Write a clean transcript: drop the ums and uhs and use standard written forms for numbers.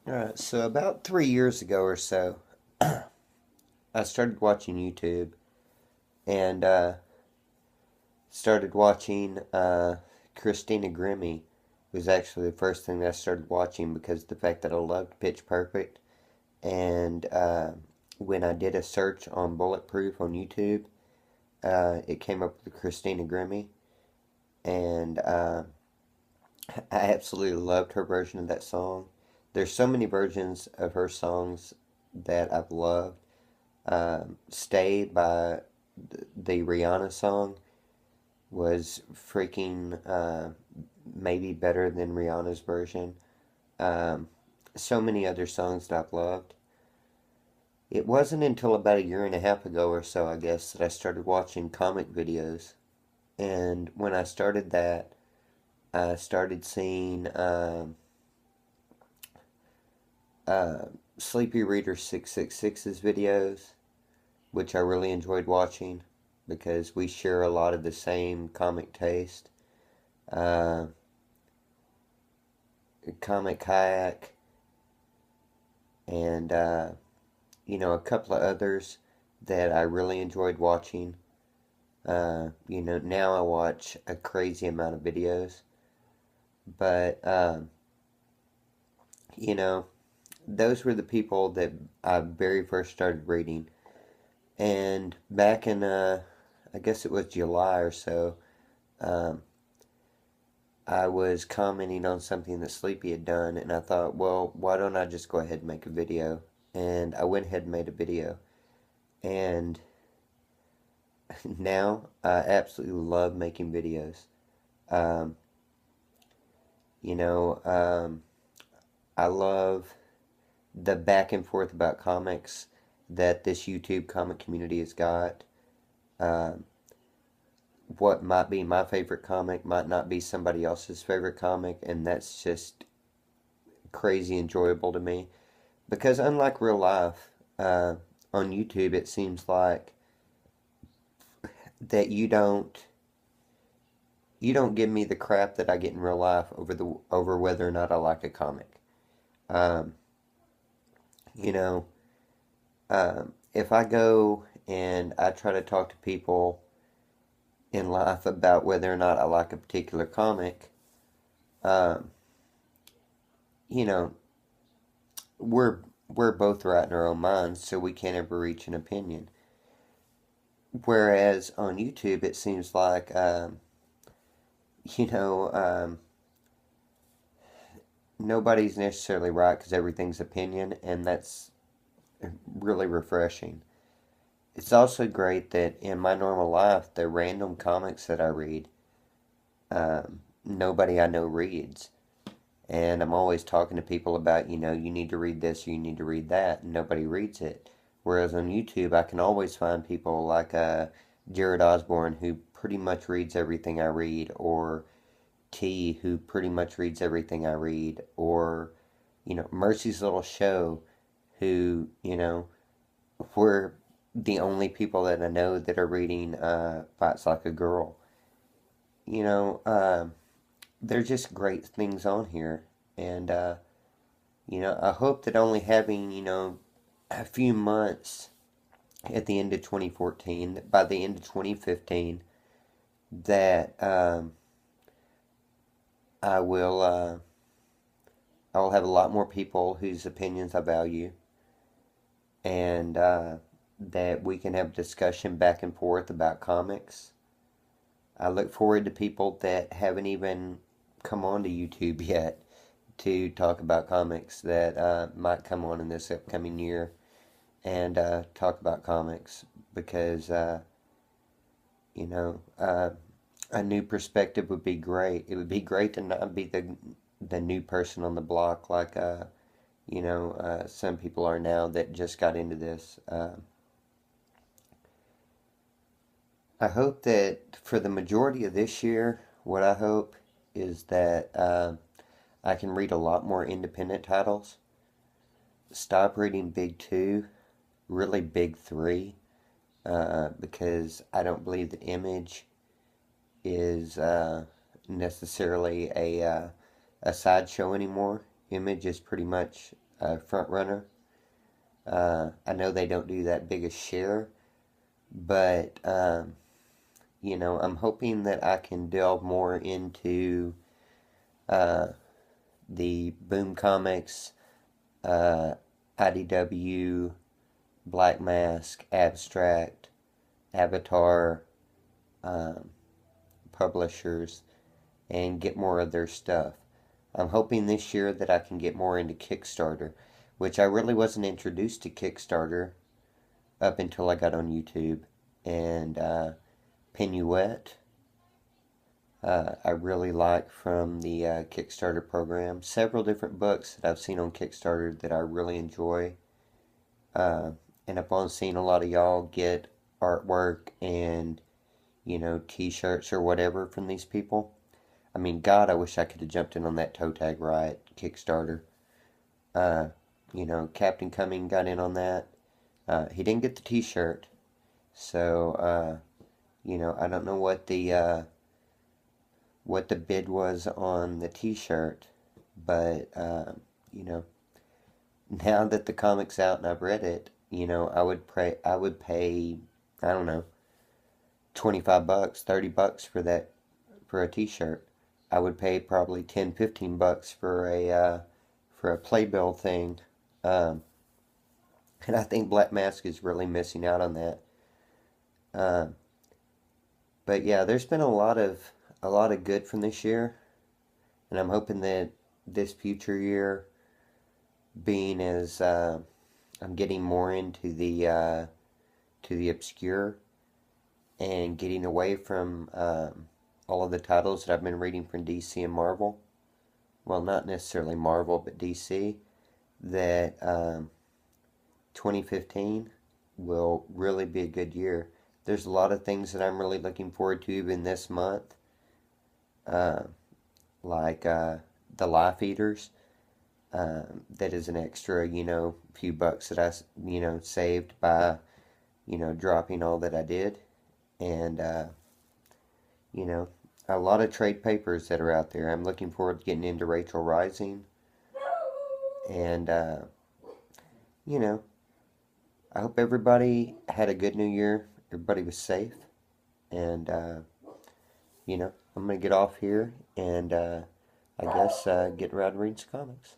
Alright, so about 3 years ago or so, I started watching YouTube and started watching Christina Grimmie was actually the first thing that I started watching because of the fact that I loved Pitch Perfect. And when I did a search on Bulletproof on YouTube, it came up with Christina Grimmie, and I absolutely loved her version of that song. There's so many versions of her songs that I've loved. Stay by the Rihanna song was freaking maybe better than Rihanna's version. Um, so many other songs that I've loved. It wasn't until about a year and a half ago or so, I guess, that I started watching comic videos. And when I started that, I started seeing uh, Sleepy Reader 666's videos, which I really enjoyed watching because we share a lot of the same comic taste. Uh, Comic Kayak, and a couple of others that I really enjoyed watching. Now I watch a crazy amount of videos, but you know, those were the people that I very first started reading. And back in, I guess it was July or so, um, I was commenting on something that Sleepy had done, and I thought, well, why don't I just go ahead and make a video? And I went ahead and made a video. And now I absolutely love making videos. Um, you know, um, I love the back and forth about comics that this YouTube comic community has got. Um, what might be my favorite comic might not be somebody else's favorite comic, and that's just crazy enjoyable to me. Because unlike real life, on YouTube, it seems like that you don't give me the crap that I get in real life over whether or not I like a comic. Um, you know, if I go and I try to talk to people in life about whether or not I like a particular comic, um, you know, we're we're both right in our own minds, so we can't ever reach an opinion. Whereas on YouTube, it seems like you know nobody's necessarily right because everything's opinion, and that's really refreshing. It's also great that in my normal life, the random comics that I read, nobody I know reads. And I'm always talking to people about, you need to read this or you need to read that, and nobody reads it. Whereas on YouTube, I can always find people like Jared Osborne, who pretty much reads everything I read, or T, who pretty much reads everything I read, or, Mercy's Little Show, who, we're the only people that I know that are reading Fights Like a Girl. You know, they're just great things on here. And, I hope that only having, a few months at the end of 2014, that by the end of 2015, that I will, I will have a lot more people whose opinions I value, and that we can have discussion back and forth about comics. I look forward to people that haven't even come on to YouTube yet to talk about comics that might come on in this upcoming year and talk about comics because, you know, uh, a new perspective would be great. It would be great to not be the new person on the block like, some people are now that just got into this. I hope that for the majority of this year, what I hope is that I can read a lot more independent titles. Stop reading big two, really big three, because I don't believe that Image is necessarily a sideshow anymore. Image is pretty much front runner. I know they don't do that big a share, but I'm hoping that I can delve more into uh, the Boom Comics, uh, IDW, Black Mask, Abstract, Avatar um, publishers and get more of their stuff. I'm hoping this year that I can get more into Kickstarter, which I really wasn't introduced to Kickstarter up until I got on YouTube. And Pinuet, I really like from the Kickstarter program. Several different books that I've seen on Kickstarter that I really enjoy. Uh, and upon seeing a lot of y'all get artwork and, t-shirts or whatever from these people, I mean, God, I wish I could have jumped in on that toe tag riot Kickstarter. Uh, Captain Cumming got in on that. He didn't get the t-shirt, so, I don't know what the bid was on the t-shirt, but, now that the comic's out and I've read it, I would pay, I don't know, $25, $30 for a t-shirt. I would pay probably 10, $15 for a playbill thing. Um, and I think Black Mask is really missing out on that. Um, but yeah, there's been a lot of good from this year, and I'm hoping that this future year, being as I'm getting more into to the obscure and getting away from all of the titles that I've been reading from DC and Marvel. Well, not necessarily Marvel, but DC. That 2015 will really be a good year. There's a lot of things that I'm really looking forward to even this month, uh, like the Life Eaters. That is an extra, few bucks that I, saved by, dropping all that I did. And, you know, a lot of trade papers that are out there. I'm looking forward to getting into Rachel Rising. And, you know, I hope everybody had a good new year. Everybody was safe. And, I'm going to get off here and, I guess, get around reading some comics.